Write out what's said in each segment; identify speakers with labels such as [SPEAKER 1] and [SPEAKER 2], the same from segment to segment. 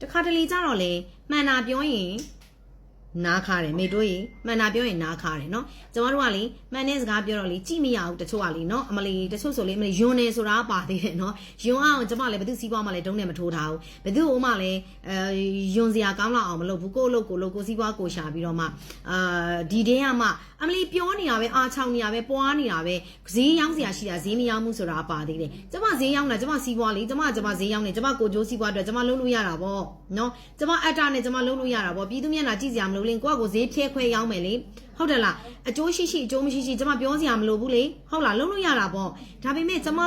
[SPEAKER 1] တခါတလေကြတော့လေမှန်တာပြောရင်နားခါတယ်မေတို့ရေမှန်တာပြောရင်နားခါတယ်နော်ကျမတို့ကလေမှန်တဲ့စကားပြောတော့လေကြည့်မရဘူးတချို့ကလေနော်အမလီတချို့ဆိုလေအမလီယွန်းနေဆိုတာပါသေးတယ်နော်ယွန်းအောင်ကျမလည်းဘယ်သူစီးပွားမှလည်းတုံးနဲ့မထိုးထားဘူးဘယ်သူ့မှလည်းယွန်းစရာကောင်းလောက်အောင်မလုပ်ဘူးကိုစီးပွားကိုရှာပြီးတော့မှဒီတင်းကမှအမလီပြောနေတာပဲအားချောင်းနေတာပဲပွားနေတာပဲဈေးရောင်းစရာရှိတာဈေးမရောင်းဘူးဆိုတာပါသေးတယ်ကျမဈေးရောင်းတာကျမစီးပွားလေကျမဈေးရောင်းနေကျမကိုကျိုးစီးပွားအတွက်ကျမလုပ်လို့ရတာပေါ့နော်ကျမအတ္တနဲ့ကျမလုပ်လို့ရတာပေါ့ပြည်သူမျက်နှာကြည့်စရာမလိုလင်းကိုကကိုဈေးဖြဲခွဲရောင်းမယ်လေဟုတ်တယ်လားအကျိုးရှိအကျိုးမရှိကျမပြောစရာမလိုဘူးလေဟုတ်လားလုပ်လို့ရတာပေါ့ဒါပေမဲ့ကျမ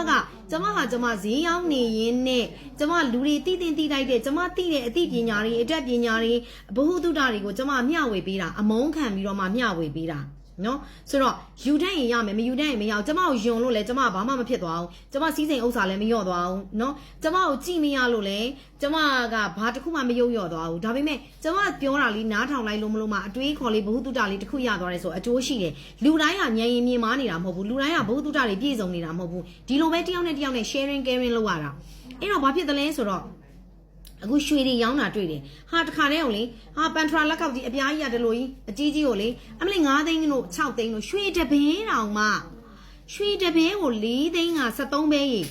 [SPEAKER 1] ဈေးရောင်းနေရင်းနဲ့ကျမလူတွေတိတင်တိတိုက်တဲ့ကျမသိတဲ့အသိပညာတွေအတတ်ပညာတွေဘ ഹു တုဒ္ဒတွေကိုကျမမျှဝေပေးတာအမုန်းခံပြီးတော့မှမျှဝေပေးတာနော်ဆိုတော့ယူတတ်ရင်ရမယ်မယူတတ်ရင်မရအောင်ကျမကိုယွန်လို့လဲကျမဘာမှမဖြစ်သွားဘူးကျမစီးစိမ်ဥစ္စာလည်းမလျော့သွားဘူးနော်ကျမကိုကြည့်မရလို့လဲကျမကဘာတစ်ခုမှမယုံလျော့သွားဘူးဒါပေမဲ့ကျမပြောတာလေးနားထောင်လိုက်လို့မလို့မှအတွေးခေါ်လေးဘ ഹു တုဒ္ဒလေးတစ်ခုရသွားတယ်ဆိုအကျိုးရှိတယ်လူတိုင်းကဉာဏ်ရည်မြင်မာနေတာမဟုတ်ဘူးလူတိုင်းကဘ ഹു တုဒ္ဒတွေပြည့်စုံနေတာမဟုတ်ဘူးဒီလိုပဲတယောက်နဲ့ sharing caring လုပ်ရတာအဲ့တော့ဘာဖြစ်သလဲဆိုတော့အခုရွှေတွေရောင်းတာတွေ့တယ်ဟာတခါတည်းအောင်လေဟာပန်ထရာလက်ကောက်ကြီးအပြားကြီးရတယ်လို့ကြီးအကြီးကိုလေအမလေး9သိန်းတို့6သိန်းတို့ရွှေတပင်းတောင်မှရွှေတပင်းကို4သိန်းက73ပဲကြီး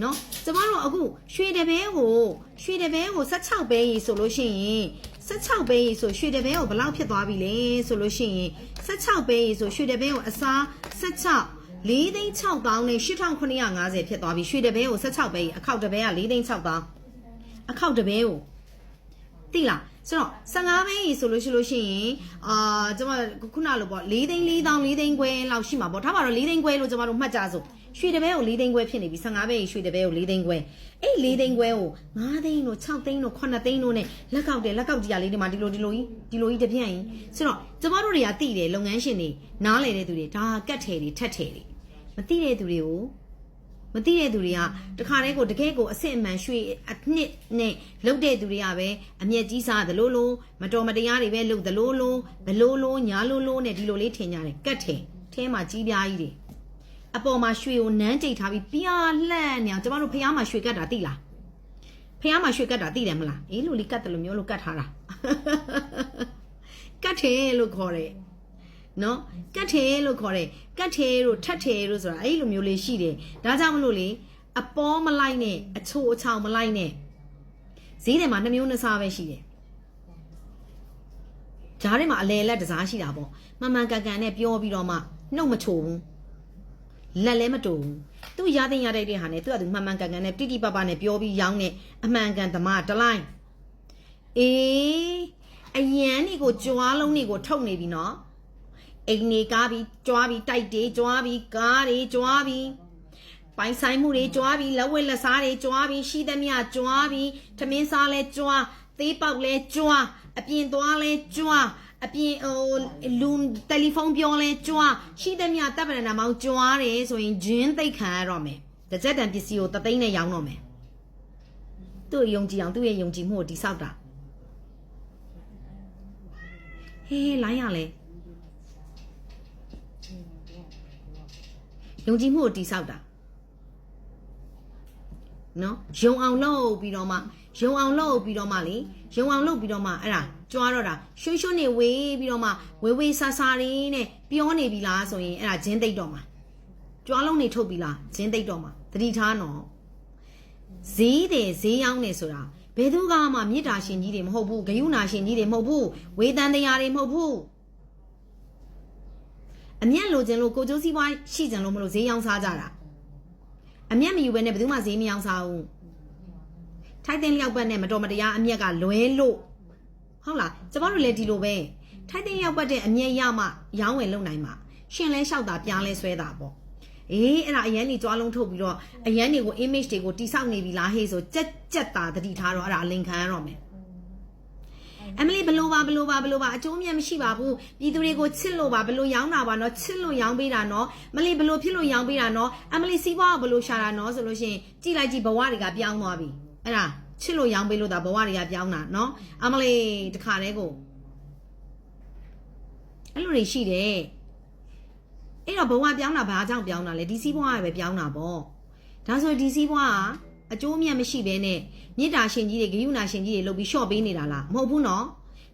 [SPEAKER 1] နော်ကျမတို့အခုရွှေတပင်းကို16ပဲကြီးဆိုလို့ရှိရင်16ပဲကြီးဆိုရွှေတပင်းကိုဘယ်လောက်ဖြစ်သွားပြီလဲဆိုလို့ရှိရင်16ပဲကြီးဆိုရွှေတပင်းကိုအစား16 4သိန်း6တောင်းနဲ့8950ဖြစ်သွားပြီရွှေတပင်းကို16ပဲကြီးအခောက်တပင်းက4သိန်း6တောင်းအခောက်တပဲကိုသိလားဆိုတော့15ပဲကြီးဆိုလို့ရှိရင်ကျမခုနလိုပေါ့4သိန်း4တောင်း4သိန်းခွဲလောက်ရှိမှာပေါ့ထားပါတော့4သိန်းခွဲလို့ကျမတို့မှတ်ကြစို့ရွှေတပဲကို4သိန်းခွဲဖြစ်နေပြီ15ပဲကြီးရွှေတပဲကို4သိန်းခွဲအဲ့4သိန်းခွဲကို5သိန်းတို့6သိန်းတို့9သိန်းတို့နဲ့လက်ကောက်ကြီးလေးဒီမှာဒီလိုကြီးတပြန့်ရင်ဆိုတော့ကျမတို့တွေကသိတယ်လုပ်ငန်းရှင်တွေနားလည်တဲ့သူတွေဒါကတ်ထည်တွေထက်ထည်တွေမသိတဲ့သူတွေကိုမသိတဲ့သူတွေကတခါတည်းကိုတကယ်ကိုအစစ်အမှန်ရွှေအနှစ်နဲ့လုတ်တဲ့သူတွေကပဲအမျက်ကြီးစားသလိုလိုမတော်မတရားတွေပဲလုတ်သလိုလိုဘလိုလိုညာလိုနဲ့ဒီလိုလေးထင်ကြတယ်ကတ်ထဲမှာကြီးပြားကြီးတွေအပေါ်မှာရွှေကိုနန်းကြိတ်ထားပြီးပြားလှန့်နေအောင်ကျမတို့ဖះမှာရွှေကတ်တာသိလားဖះမှာရွှေကတ်တာသိတယ်မလားအေးလိုလေးကတ်တယ်လို့မျိုးလို့ကတ်ထားတာကတ်ထဲလို့ခေါ်တယ်နော်ကတ်ထဲလို့ခေါ်တယ်ကတ်ထဲတို့ထက်ထဲတို့ဆိုတာအဲ့လိုမျိုးလေးရှိတယ်ဒါကြောင့်မလို့လေအပေါ်မလိုက်နဲ့အချိုအချောင်မလိုက်နဲ့ဈေးထဲမှာ2မျိုး2စားပဲရှိတယ်ဂျားထဲမှာအလဲလက်တစားရှိတာပေါ့မှန်ကန်နဲ့ပြောပြီးတော့မှနှုတ်မချိုဘူးလက်လည်းမတူဘူးသူရတဲ့ဟာနဲ့သူကသူမှန်ကန်နဲ့တိတိပပနဲ့ပြောပြီးရောင်းနေအမှန်ကန်သမားတလိုက်အေးအရန်นี่ကိုကြွားလုံးนี่ကိုထုတ်နေပြီနော်အိမ်နေကားပြီးကြွားပြီးတိုက်တွေကြွားပြီးကားတွေကြွားပြီးပိုင်ဆိုင်မှုတွေကြွားပြီးလက်ဝဲလက်စားတွေကြွားပြီးရှိသမျှကြွားပြီးထမင်းစားလဲကြွားသေးပေါက်လဲကြွားအပြင်သွားလဲကြွားအပြင်လူတယ်လီဖုန်းပြောလဲကြွားရှိသမျှတပ်ပရဏမောင်ကြွားတယ်ဆိုရင်ဂျင်းသိတ်ခံရတော့မယ်တစ်စက်တန်ပစ္စည်းကို3သိန်းနဲ့ရောင်းတော့မယ်သူ့ယုံကြည်အောင်သူ့ရဲ့ယုံကြည်မှုကိုတိဆောက်တာဟေးလိုင်းရလဲယုံကြည်မှုကိုတိဆောက်တာနော်ယုံအောင်လုပ်ပြီးတော့မှလေယုံအောင်လုပ်ပြီးတော့မှအဲ့ဒါကြွားတော့တာရွှွနေဝေးပြီးတော့မှဝေးဆာတွေနဲ့ပြောနေပြီလားဆိုရင်အဲ့ဒါဂျင်းသိပ်တော့မှာကြွားလုံးနေထုတ်ပြီလားဂျင်းသိပ်တော့မှာသတိထားနော်ဈေးရောင်းနေဆိုတာဘယ်သူကမှမေတ္တာရှင်ကြီးတွေမဟုတ်ဘူးဂယုဏရှင်ကြီးတွေမဟုတ်ဘူးဝေတန်တရားတွေမဟုတ်ဘူးအမျက်လိုချင်လို့ကိုကျိုးစည်းပွားရှိချင်လို့မလို့ဈေးရောင်းစားကြတာအမျက်မယူဘဲနဲ့ဘယ်သူမှဈေးမရောင်းစားဘူးထိုက်တဲ့လျောက်ပတ်နဲ့မတော်မတရားအမျက်ကလွဲလို့ဟုတ်လားကျမတို့လည်းဒီလိုပဲထိုက်တဲ့လျောက်ပတ်တဲ့အမျက်ရမှရောင်းဝယ်လုပ်နိုင်မှာရှင်လဲလျှောက်တာပြားလဲဆွဲတာပေါ့အေးအဲ့ဒါအရန်ကြီးကြွားလုံးထုတ်ပြီးတော့အရန်တွေကို image တွေကိုတိဆောက်နေပြီလားဟေးဆိုကြက်တာတတိထားတော့အဲ့ဒါအလင်ခံရတော့မယ်အမလေးဘလို့ပါအကျိုးအမြတ်မရှိပါဘူးပြည်သူတွေကိုချစ်လို့ပါဘလို့ရောင်းတာပါနော်ချစ်လို့ရောင်းပေးတာနော်မလေးဘလို့ဖြစ်လို့ရောင်းပေးတာနော်အမလေးစီးပွားဘလို့ရှာတာနော်ဆိုလို့ရှိရင်ကြည့်လိုက်ကြည့်ဘဝတွေကပြောင်းသွားပြီအဲ့ဒါချစ်လို့ရောင်းပေးလို့ဒါဘဝတွေကပြောင်းတာနော်အမလေးတခါတည်းကိုအဲ့လိုတွေရှိတယ်အဲ့တော့ဘဝပြောင်းတာဘာကြောင့်ပြောင်းတာလဲဒီစီးပွားကပဲပြောင်းတာပေါ့ဒါဆိုဒီစီးပွားက အကျိုးအမြတ်မရှိဘဲနဲ့မြစ်တာရှင်ကြီးတွေဂယုဏရှင်ကြီးတွေလုပ်ပြီးရှော့ပေးနေတာလားမဟုတ်ဘူးနော်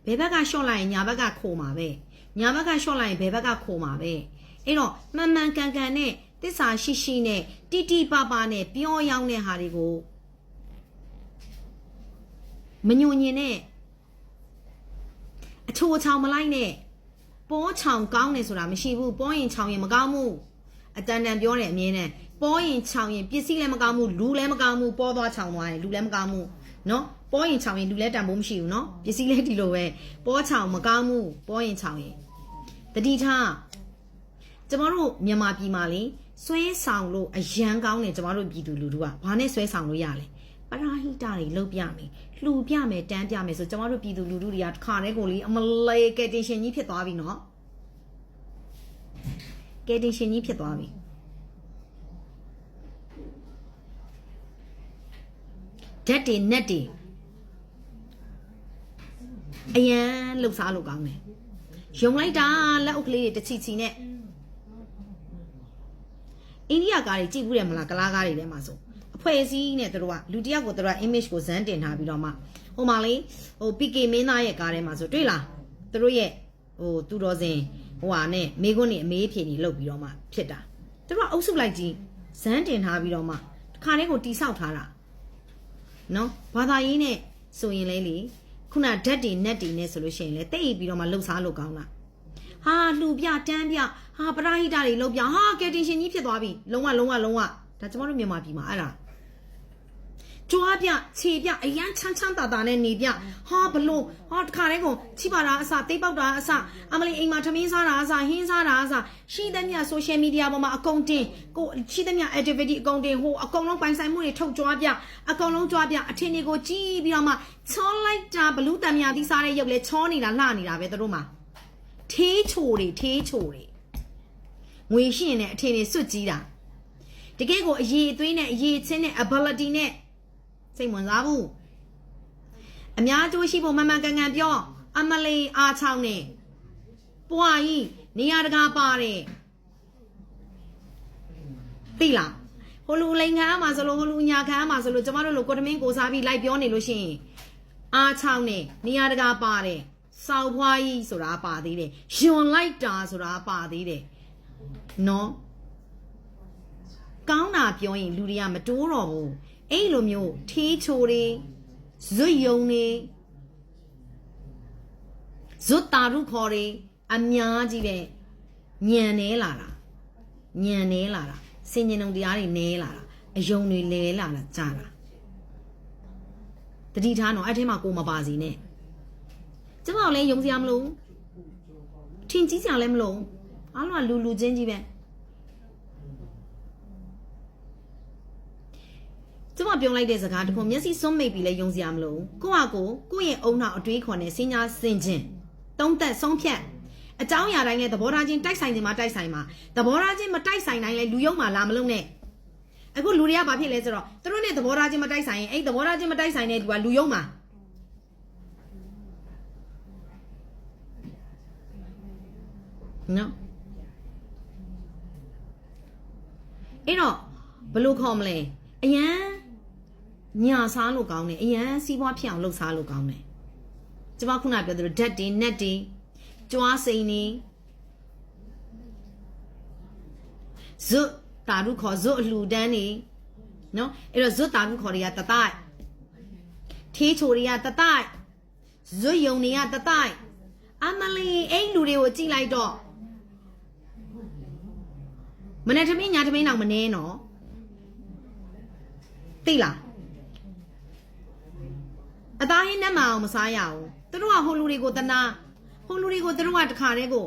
[SPEAKER 1] ဘယ်ဘက်ကရှော့လိုက်ရင်ညာဘက်ကခိုမှာပဲညာဘက်ကရှော့လိုက်ရင်ဘယ်ဘက်ကခိုမှာပဲအဲ့တော့မှန်မှန်ကန်ကန်နဲ့သစ္စာရှိရှိနဲ့တိတိပပနဲ့ပြောရောင်းတဲ့ဟာတွေကိုမညွညင်နဲ့အချိုးချောင်မလိုက်နဲ့ပေါ်ချောင်ကောင်းတယ်ဆိုတာမရှိဘူးပေါ်ရင်ချောင်ရင်မကောင်းဘူးအတန်တန်ပြောတယ်အမြင်နဲ့ပေါ်ရင်ချောင်ရင်ပစ္စည်းလည်းမကောင်းဘူးလူလည်းမကောင်းဘူးပေါ်သွားချောင်သွားရင်လူလည်းမကောင်းဘူးနော်ပေါ်ရင်ချောင်ရင်လူလည်းတန်ဖိုးမရှိဘူးနော်ပစ္စည်းလည်းဒီလိုပဲပေါ်ချောင်မကောင်းဘူးပေါ်ရင်ချောင်ရင်တတိထားကျမတို့မြန်မာပြည်မှာလေဆွဲဆောင်လို့အရန်ကောင်းတယ်ကျမတို့ပြည်သူလူထုကဘာနဲ့ဆွဲဆောင်လို့ရလဲပရာဟိတတွေလုပ်ပြမယ်လှူပြမယ်တန်းပြမယ်ဆိုကျမတို့ပြည်သူလူထုတွေကတစ်ခါတည်းကိုလေအမလေးကယ်တင်ရှင်ကြီးဖြစ်သွားပြီနော်ကယ်တင်ရှင်ကြီးဖြစ်သွားပြီဓာတ်တွေနက်တွေအရန်လှုပ်ရှားလို့ကောင်းတယ်ယုံလိုက်တာလက်အုပ်ကလေးတွေတချီချီနဲ့အိန္ဒိယကားတွေကြည့်ဘူးတယ်မလားကလားကားတွေထဲမှာဆိုအဖွဲ့အစည်းနဲ့တို့ကလူတယောက်ကိုတို့က image ကိုဇန်းတင်ထားပြီးတော့မှဟိုမှာလေဟို PK မင်းသားရဲ့ကားထဲမှာဆိုတွေ့လားတို့ရဲ့ဟိုသူတော်စင်ဟိုဟာနဲ့မိခွန်းနေအမေးဖြေနေလုပ်ပြီးတော့မှဖြစ်တာတို့ကအုပ်စုလိုက်ကြီးဇန်းတင်ထားပြီးတော့မှတစ်ခါတည်းကိုတိဆောက်ထားတာနော်ဘာသာရေးနဲ့ဆိုရင်လေလေခုနဓာတ်တွေနက်တွေနဲ့ဆိုလို့ရှိရင်လေတိတ်ပြီးတော့မှလှုပ်ရှားလို့ကောင်းလားဟာလှူပြတန်းပြဟာပရာဟိတတွေလှုပ်ပြဟာကယ်တင်ရှင်ကြီးဖြစ်သွားပြီလုံးဝဒါကျမတို့မြန်မာပြည်မှာအဲ့ဒါကြွားပြခြေပြအရန်ချမ်းသာသာနဲ့နေပြဟာဘလို့ဟာတခါတည်းကိုချိပါတာအစတိတ်ပေါက်တာအစအမလီအိမ်မှာထမင်းစားတာအစဟင်းစားတာအစရှိသမျှ social media ပေါ်မှာအကုန်တင်ကိုရှိသမျှ activity အကုန်တင်ဟိုအကုန်လုံးပိုင်ဆိုင်မှုတွေထုတ်ကြွားပြအကုန်လုံးကြွားပြအထင်တွေကိုကြည့်ပြီးတော့မှချောလိုက်တာဘလူးတံမြာသီးစားတဲ့ရုပ်လဲချောနေတာလှနေတာပဲတို့မှာထေးချိုတွေငွေရှိရင်လည်းအထင်တွေစွတ်ကြီးတာတကယ်ကိုအရေးအသွေးနဲ့အရေးချင်းနဲ့ ability နဲ့စိတ်ဝင်စားဘူးအများကျိုးရှိဖို့မှန်မှန်ကန်ကန်ပြောအမလီအားချောင်းနဲ့ပွားကြီးနေရာတကာပါတယ်သိလားဟိုလူလိန်ခံအမှာဆိုလို့ဟိုလူညာခံအမှာဆိုလို့ကျမတို့လိုကိုတမင်းကိုစားပြီးလိုက်ပြောနေလို့ရှိရင်အားချောင်းနဲ့နေရာတကာပါတယ်စောက်ဖွားကြီးဆိုတာပါသေးတယ်ယွန်လိုက်တာဆိုတာပါသေးတယ်နော်ကောင်းတာပြောရင်လူတွေကမတိုးတော့ဘူးအဲ့လိုမျိုးထေးချိုတွေဇွတ်ယုံတွေဇွတ်တာရုခေါ်တွေအများကြီးပဲညံနေလာတာစင်ញင်ုံတရားတွေနဲလာတာအယုံတွေလဲလာတာကြာတာတတိထားတော့အဲ့ထဲမှာကိုမပါစီနဲ့ကျမတို့လည်းယုံစရာမလိုထင်ကြီးစရာလည်းမလိုအားလုံးကလူချင်းကြီးပဲကျမပြောလိုက်တဲ့စကားတခုမျက်စိစွန့်မိတ်ပြီးလဲယုံစရာမလိုကိုယ့်ရဲ့အုံနောက်အတွေးခေါ်နဲ့စင်ညာစင်ချင်းသုံးသက်ဆုံးဖြတ်အကြောင်းအရာတိုင်းလဲသဘောထားချင်းတိုက်ဆိုင်နေမှာတိုက်ဆိုင်မှာသဘောထားချင်းမတိုက်ဆိုင်တိုင်းလဲလူယုံမှာလာမလုံးနဲ့အခုလူတွေကဘာဖြစ်လဲဆိုတော့သူတို့နဲ့သဘောထားချင်းမတိုက်ဆိုင်ရင်အဲ့သဘောထားချင်းမတိုက်ဆိုင်တဲ့သူကလူယုံမှာနော်အဲ့တော့ဘယ်လိုခေါ်မလဲအရန်ညာစားလို့ကောင်းတယ်အရန်စီးပွားဖြစ်အောင်လှုပ်စားလို့ကောင်းတယ်ကျမခုနပြောသလိုဓာတ်တွေနက်တွေကြွားစိန်တွေဇွတ်တာရုခေါ်ဇွတ်အလှူဒန်းတွေနော်အဲ့တော့ဇွတ်တာရုခေါ်တွေကတတိုက်ထေးချိုတွေကတတိုက်ဇွတ်ယုံတွေကတတိုက်အမလီအဲ့လူတွေကိုကြည့်လိုက်တော့မနေ့ထမင်းညာထမင်းတော့မနေနော်သိလားအသားဟင်းနဲ့မအောင်မစားရအောင်သူတို့ကဟိုလူတွေကိုတနာဟိုလူတွေကိုသူတို့ကတခါတည်းကို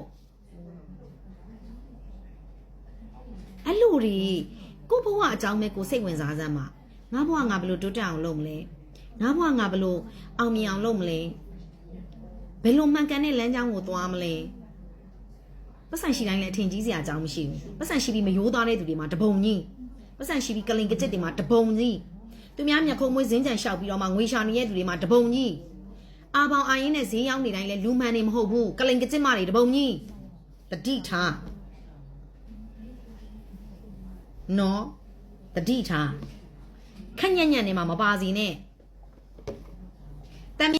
[SPEAKER 1] အဲ့လူတွေကိုဘဝအကြောင်းမဲ့ကိုစိတ်ဝင်စားစမ်းမှာငါဘဝငါဘယ်လိုတိုးတက်အောင်လုပ်မလဲငါဘဝငါဘယ်လိုအောင်မြင်အောင်လုပ်မလဲဘယ်လိုမှန်ကန်တဲ့လမ်းကြောင်းကိုသွားမလဲပတ်စံရှိတိုင်းလည်းအထင်ကြီးစရာအကြောင်းမရှိဘူးပတ်စံရှိပြီးမရိုးသားတဲ့သူတွေမှာတပုံကြီးပတ်စံရှိပြီးကလင်ကကြစ်တွေမှာတပုံကြီးသူများမျက်ခုံးမွေးဇင်းကြံလျှောက်ပြီးတော့မှငွေရှာနေတဲ့သူတွေမှာတပုံကြီးအာပေါင်အာရင်နဲ့ဈေးရောက်နေတိုင်းလဲလူမှန်နေမဟုတ်ဘူးကလင်ကကြစ်မတွေတပုံကြီးတတိထားနော်တတိထား ခက်ညံ့ညံ့နေမှာမပါစီနဲ့တမ်း